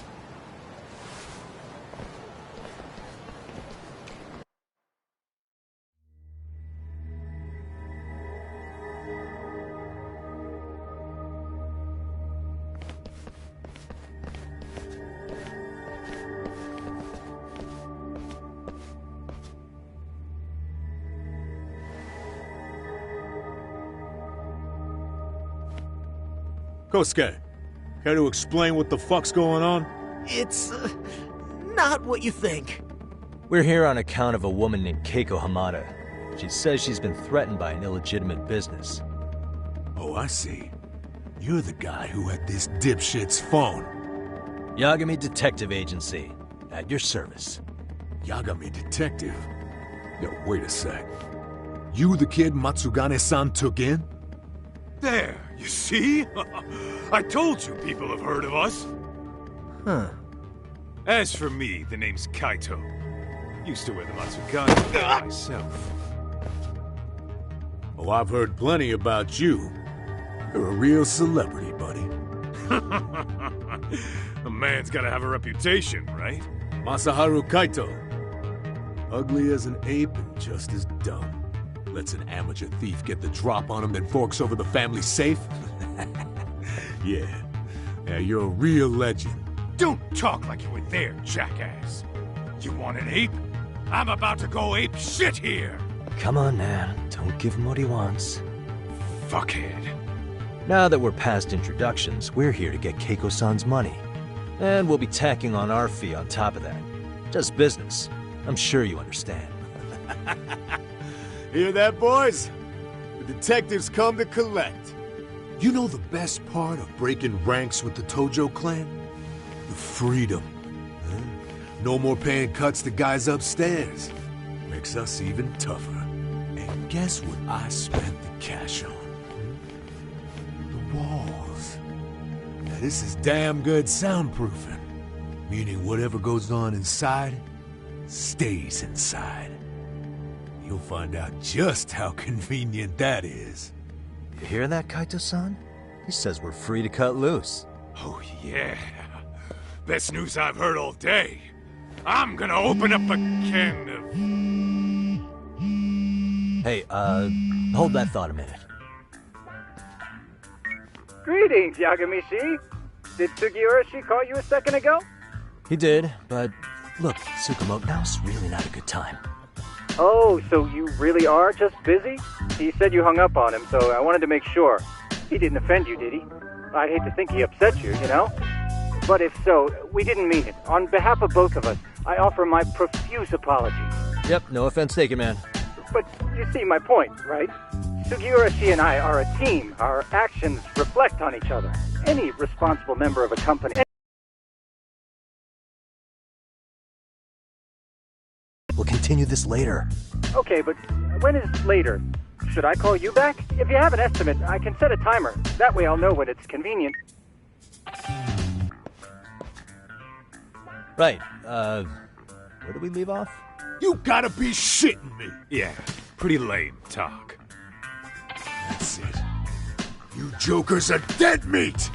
S3: Kosuke, care to explain what the fuck's going on?
S9: It's, not what you think.
S7: We're here on account of a woman named Keiko Hamada. She says she's been threatened by an illegitimate business.
S3: Oh, I see. You're the guy who had this dipshit's phone.
S7: Yagami Detective Agency. At your service.
S3: Yagami Detective? Yo, wait a sec. You the kid Matsugane-san took in?
S8: There, you see? I told you people have heard of us.
S9: Huh.
S8: As for me, the name's Kaito. Used to wear the Matsugane myself.
S3: Oh, I've heard plenty about you. You're a real celebrity, buddy.
S8: A man's gotta have a reputation, right?
S3: Masaharu Kaito. Ugly as an ape and just as dumb. Lets an amateur thief get the drop on him, then forks over the family safe? Yeah, you're a real legend.
S8: Don't talk like you were there, jackass. You want an ape? I'm about to go ape shit here!
S7: Come on, man. Don't give him what he wants.
S8: Fuckhead.
S7: Now that we're past introductions, we're here to get Keiko-san's money. And we'll be tacking on our fee on top of that. Just business. I'm sure you understand.
S3: Hear that, boys? The detectives come to collect. You know the best part of breaking ranks with the Tojo clan? The freedom. Huh? No more paying cuts to guys upstairs. Makes us even tougher. And guess what I spent the cash on? The walls. Now this is damn good soundproofing. Meaning whatever goes on inside, stays inside. You'll find out just how convenient that is.
S7: You hear that, Kaito-san? He says we're free to cut loose.
S8: Oh, yeah. Best news I've heard all day. I'm gonna open up a can of...
S7: Hey, hold that thought a minute.
S11: Greetings, Yagamishi. Did Sugiurashi call you a second ago?
S7: He did, but look, Tsukumo, now's really not a good time.
S11: Oh, so you really are just busy? He said you hung up on him, so I wanted to make sure. He didn't offend you, did he? I'd hate to think he upset you, you know? But if so, we didn't mean it. On behalf of both of us, I offer my profuse apologies.
S7: Yep, no offense taken, man.
S11: But you see my point, right? Sugiurashi and I are a team. Our actions reflect on each other. Any responsible member of a company...
S7: We'll continue this later.
S11: Okay, but when is later? Should I call you back? If you have an estimate, I can set a timer. That way I'll know when it's convenient.
S7: Right, where do we leave off?
S3: You gotta be shitting me!
S8: Yeah, pretty lame talk.
S3: That's it. You jokers are dead meat!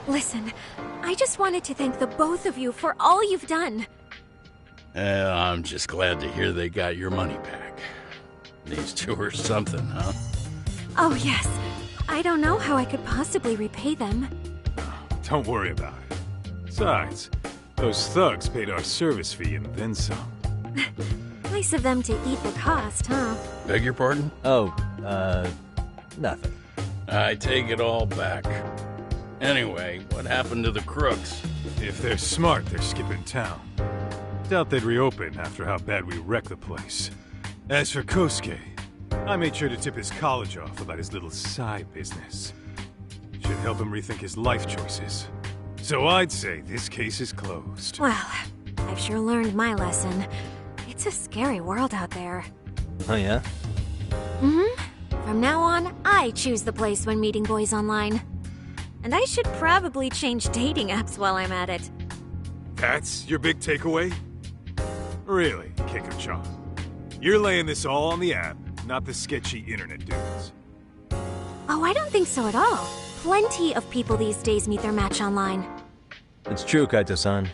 S6: Listen, I just wanted to thank the both of you for all you've done.
S2: I'm just glad to hear they got your money back. These two are something, huh?
S6: Oh, yes. I don't know how I could possibly repay them.
S8: Don't worry about it. Besides, those thugs paid our service fee and then some.
S6: Nice of them to eat the cost, huh?
S2: Beg your pardon?
S7: Oh, nothing.
S2: I take it all back. Anyway, what happened to the crooks?
S8: If they're smart, they're skipping town. Doubt they'd reopen after how bad we wrecked the place. As for Kosuke, I made sure to tip his college off about his little side business. Should help him rethink his life choices. So I'd say this case is closed.
S6: Well, I've sure learned my lesson. It's a scary world out there.
S7: Oh, yeah?
S6: Mm-hmm. From now on, I choose the place when meeting boys online. And I should probably change dating apps while I'm at it.
S8: That's your big takeaway? Really, Keiko-chan? You're laying this all on the app, not the sketchy internet dudes.
S6: Oh, I don't think so at all. Plenty of people these days meet their match online.
S7: It's true, Kaito-san.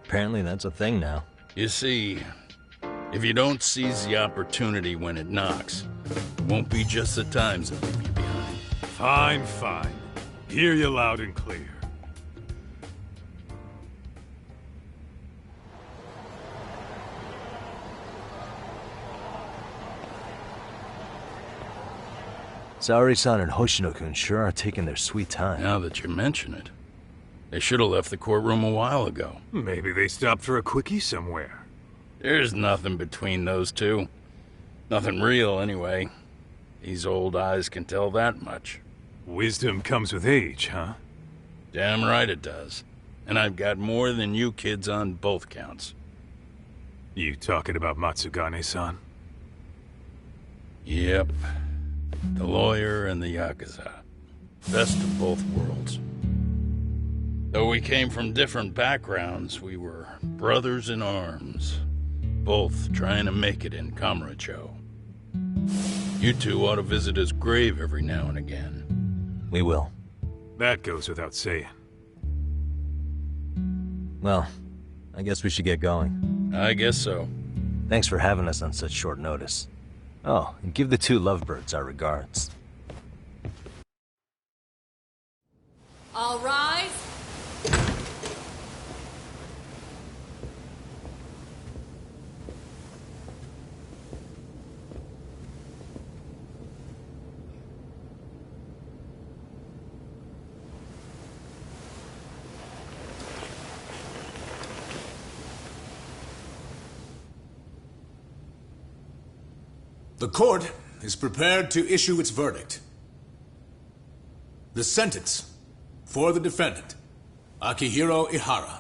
S7: Apparently that's a thing now.
S2: You see, if you don't seize the opportunity when it knocks, it won't be just the times that leave you behind.
S8: Fine, fine. Hear you loud and clear.
S7: Saori-san and Hoshino-kun sure are taking their sweet time.
S2: Now that you mention it, they should have left the courtroom a while ago.
S8: Maybe they stopped for a quickie somewhere.
S2: There's nothing between those two. Nothing real, anyway. These old eyes can tell that much.
S8: Wisdom comes with age, huh?
S2: Damn right it does. And I've got more than you kids on both counts.
S8: You talking about Matsugane-san?
S2: Yep. The lawyer and the Yakuza. Best of both worlds. Though we came from different backgrounds, we were brothers in arms. Both trying to make it in Kamurocho. You two ought to visit his grave every now and again.
S7: We will.
S8: That goes without saying.
S7: Well, I guess we should get going.
S2: I guess so.
S7: Thanks for having us on such short notice. Oh, and give the two lovebirds our regards.
S23: All rise.
S3: The court is prepared to issue its verdict. The sentence for the defendant, Akihiro Ihara,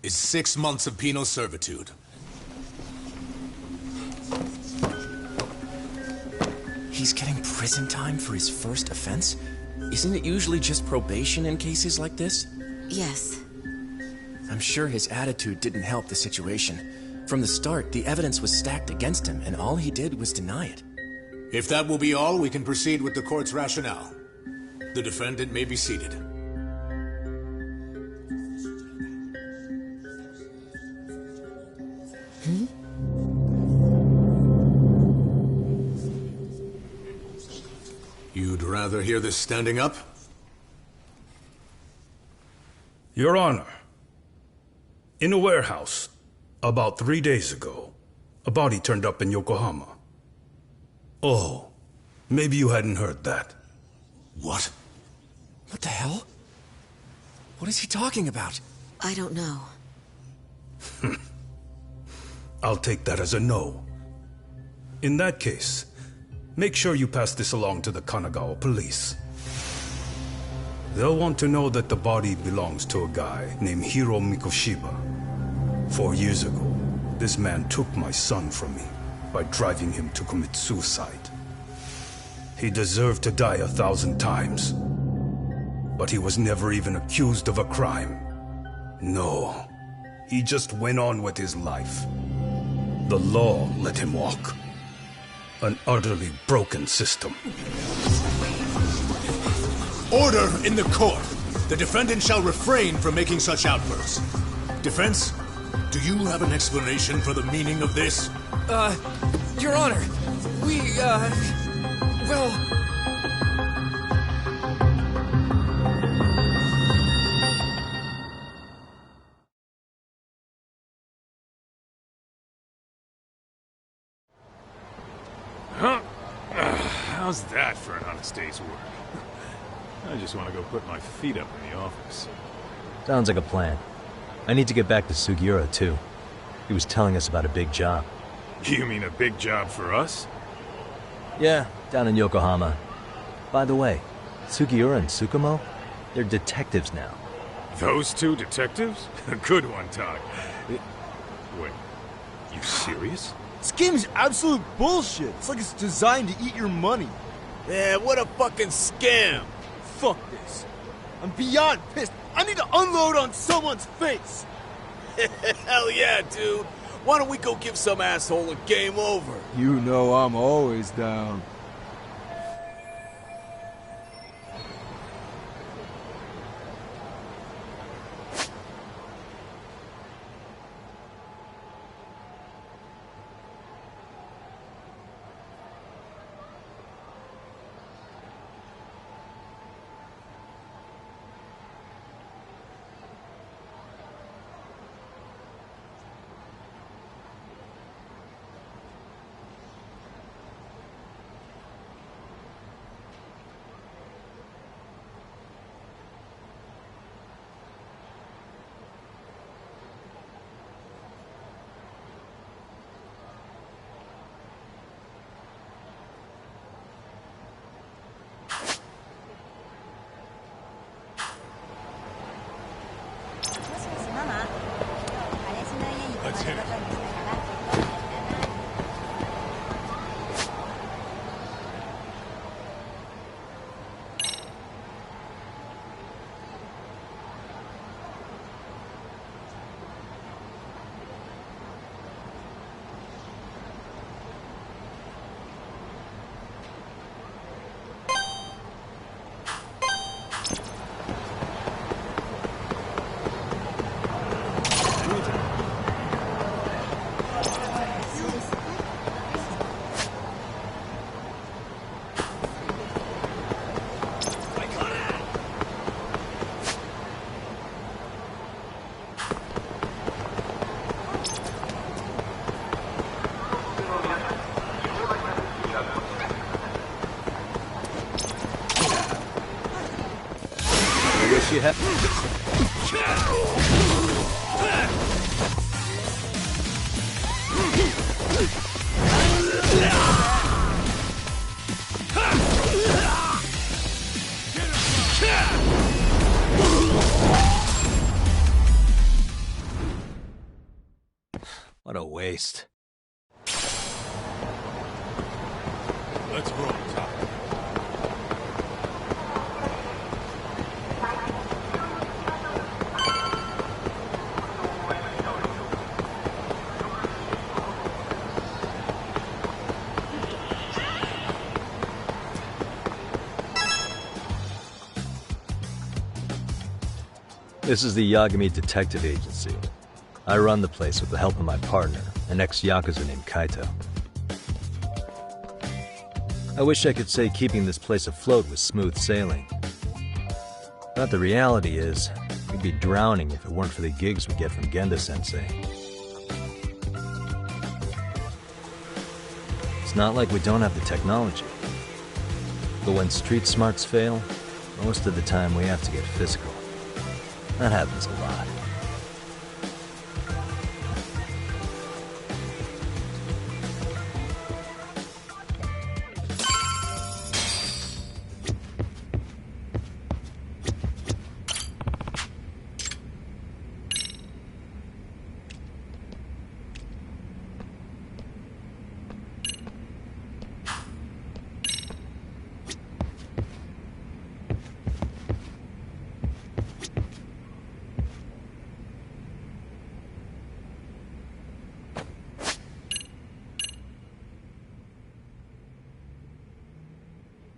S3: is 6 months of penal servitude.
S22: He's getting prison time for his first offense? Isn't it usually just probation in cases like this?
S20: Yes.
S22: I'm sure his attitude didn't help the situation. From the start, the evidence was stacked against him, and all he did was deny it.
S3: If that will be all, we can proceed with the court's rationale. The defendant may be seated. You'd rather hear this standing up?
S21: Your Honor, in a warehouse, about 3 days ago, a body turned up in Yokohama. Oh, maybe you hadn't heard that.
S3: What?
S22: What the hell? What is he talking about?
S20: I don't know.
S21: I'll take that as a no. In that case, make sure you pass this along to the Kanagawa police. They'll want to know that the body belongs to a guy named Hiro Mikoshiba. 4 years ago, this man took my son from me by driving him to commit suicide. He deserved to die 1,000 times, but he was never even accused of a crime. No, he just went on with his life. The law let him walk. An utterly broken system.
S3: Order in the court! The defendant shall refrain from making such outbursts. Defense, do you have an explanation for the meaning of this?
S10: Your Honor, well...
S8: Huh? How's that for an honest day's work? I just want to go put my feet up in the office.
S7: Sounds like a plan. I need to get back to Sugiura, too. He was telling us about a big job.
S8: You mean a big job for us?
S7: Yeah, down in Yokohama. By the way, Sugiura and Tsukumo, they're detectives now.
S8: Those two detectives? A good one, Todd. Wait, you serious?
S12: This game's absolute bullshit. It's like it's designed to eat your money.
S10: Yeah, what a fucking scam!
S12: Fuck this. I'm beyond pissed. I need to unload on someone's face.
S10: Hell yeah, dude. Why don't we go give some asshole a game over?
S12: You know I'm always down.
S8: Let's hit it.
S7: I wish you had... What a waste.
S8: Let's roll, Top.
S7: This is the Yagami Detective Agency. I run the place with the help of my partner, an ex-Yakuza named Kaito. I wish I could say keeping this place afloat was smooth sailing. But the reality is, we'd be drowning if it weren't for the gigs we get from Genda-sensei. It's not like we don't have the technology. But when street smarts fail, most of the time we have to get physical. That happens a lot.